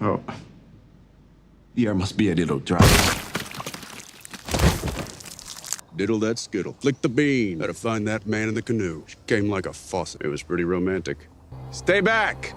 Oh. The air must be a little dry. Diddle that skittle. Flick the bean. Gotta find that man in the canoe. She came like a faucet. It was pretty romantic. Stay back!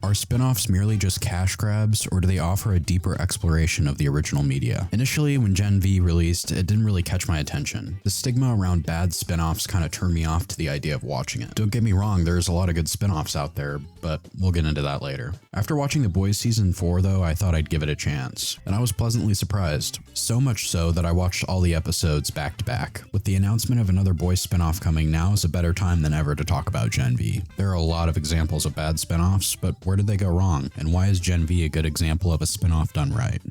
Are spin-offs merely just cash grabs, or do they offer a deeper exploration of the original media? Initially, when Gen V released, it didn't really catch my attention. The stigma around bad spin-offs kind of turned me off to the idea of watching it. Don't get me wrong, there's a lot of good spin-offs out there, but we'll get into that later. After watching The Boys Season 4 though, I thought I'd give it a chance, and I was pleasantly surprised. So much so that I watched all the episodes back to back. With the announcement of another Boys spin-off coming, now is a better time than ever to talk about Gen V. There are a lot of examples of bad spin-offs, but where did they go wrong? And why is Gen V a good example of a spin-off done right?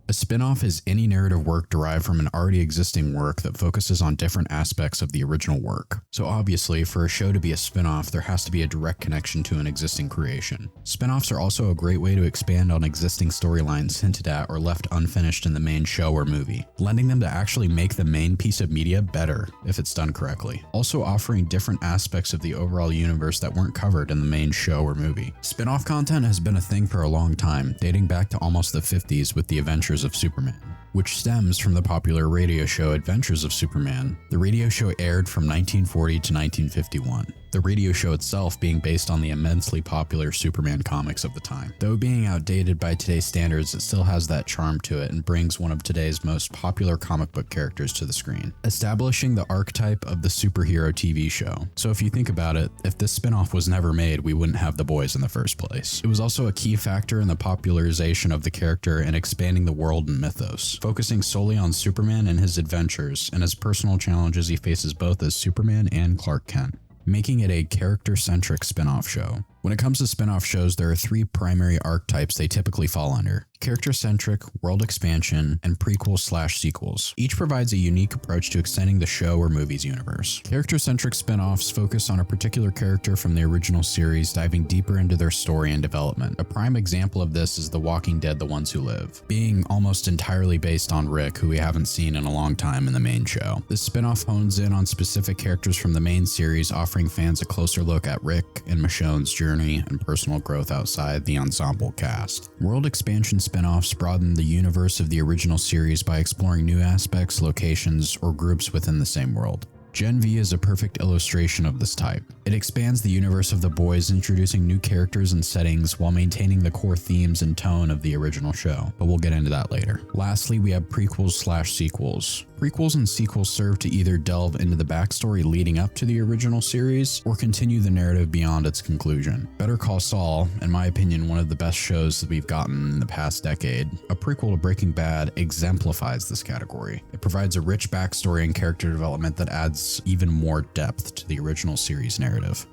A spin-off is any narrative work derived from an already existing work that focuses on different aspects of the original work. So obviously, for a show to be a spin-off, there has to be a direct connection to an existing creation. Spin-offs are also a great way to expand on existing storylines hinted at or left unfinished in the main show or movie, lending them to actually make the main piece of media better if it's done correctly. Also offering different aspects of the overall universe that weren't covered in the main show or movie. Spin-off content has been a thing for a long time, dating back to almost the 50s with the Adventures of Superman, which stems from the popular radio show Adventures of Superman. The radio show aired from 1940 to 1951. The radio show itself being based on the immensely popular Superman comics of the time. Though being outdated by today's standards, it still has that charm to it and brings one of today's most popular comic book characters to the screen, establishing the archetype of the superhero TV show. So if you think about it, if this spin-off was never made, we wouldn't have The Boys in the first place. It was also a key factor in the popularization of the character and expanding the world and mythos, focusing solely on Superman and his adventures and his personal challenges he faces both as Superman and Clark Kent, making it a character-centric spin-off show. When it comes to spin-off shows, there are three primary archetypes they typically fall under: character-centric, world expansion, and prequels/sequels. Each provides a unique approach to extending the show or movie's universe. Character-centric spin-offs focus on a particular character from the original series, diving deeper into their story and development. A prime example of this is The Walking Dead: The Ones Who Live, being almost entirely based on Rick, who we haven't seen in a long time in the main show. This spin-off hones in on specific characters from the main series, offering fans a closer look at Rick and Michonne's journey and personal growth outside the ensemble cast. World expansion spin-offs broaden the universe of the original series by exploring new aspects, locations, or groups within the same world. Gen V is a perfect illustration of this type. It expands the universe of The Boys, introducing new characters and settings while maintaining the core themes and tone of the original show, but we'll get into that later. Lastly, we have prequels/sequels. Prequels and sequels serve to either delve into the backstory leading up to the original series or continue the narrative beyond its conclusion. Better Call Saul, in my opinion, one of the best shows that we've gotten in the past decade. A prequel to Breaking Bad exemplifies this category. It provides a rich backstory and character development that adds even more depth to the original series narrative.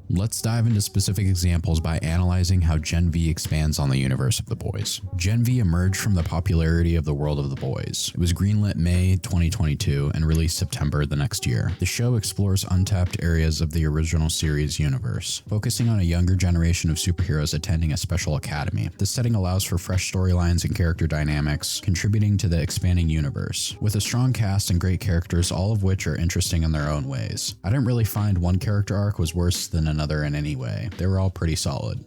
Let's dive into specific examples by analyzing how Gen V expands on the universe of The Boys. Gen V emerged from the popularity of the world of The Boys. It was greenlit May 2022 and released September the next year. The show explores untapped areas of the original series universe, focusing on a younger generation of superheroes attending a special academy. The setting allows for fresh storylines and character dynamics, contributing to the expanding universe. With a strong cast and great characters, all of which are interesting in their own ways. I didn't really find one character arc was worse than another in any way. They were all pretty solid.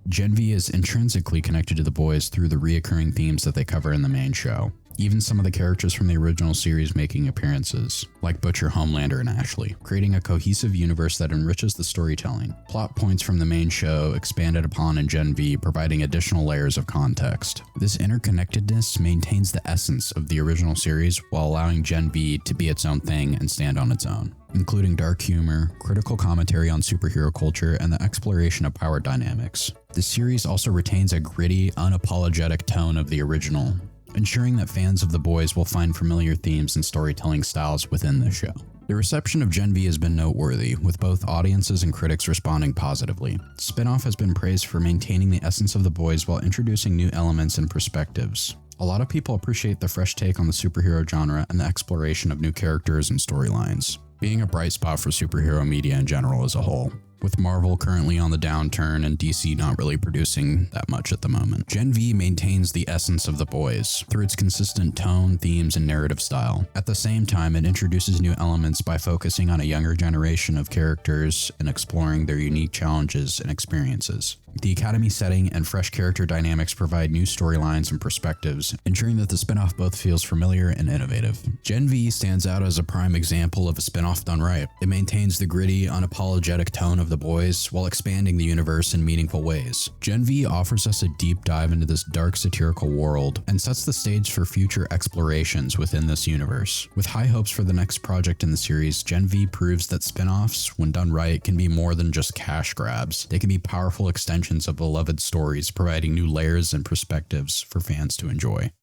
Gen V is intrinsically connected to The Boys through the reoccurring themes that they cover in the main show. Even some of the characters from the original series making appearances, like Butcher, Homelander, and Ashley, creating a cohesive universe that enriches the storytelling. Plot points from the main show expanded upon in Gen V, providing additional layers of context. This interconnectedness maintains the essence of the original series while allowing Gen V to be its own thing and stand on its own, including dark humor, critical commentary on superhero culture, and the exploration of power dynamics. The series also retains a gritty, unapologetic tone of the original, ensuring that fans of The Boys will find familiar themes and storytelling styles within the show. The reception of Gen V has been noteworthy, with both audiences and critics responding positively. The spin-off has been praised for maintaining the essence of The Boys while introducing new elements and perspectives. A lot of people appreciate the fresh take on the superhero genre and the exploration of new characters and storylines, being a bright spot for superhero media in general as a whole. with Marvel currently on the downturn and DC not really producing that much at the moment. Gen V maintains the essence of The Boys through its consistent tone, themes, and narrative style. At the same time, it introduces new elements by focusing on a younger generation of characters and exploring their unique challenges and experiences. The Academy setting and fresh character dynamics provide new storylines and perspectives, ensuring that the spinoff both feels familiar and innovative. Gen V stands out as a prime example of a spinoff done right. It maintains the gritty, unapologetic tone of The Boys while expanding the universe in meaningful ways. Gen V offers us a deep dive into this dark satirical world and sets the stage for future explorations within this universe. With high hopes for the next project in the series, Gen V proves that spinoffs, when done right, can be more than just cash grabs. They can be powerful extensions of beloved stories, providing new layers and perspectives for fans to enjoy.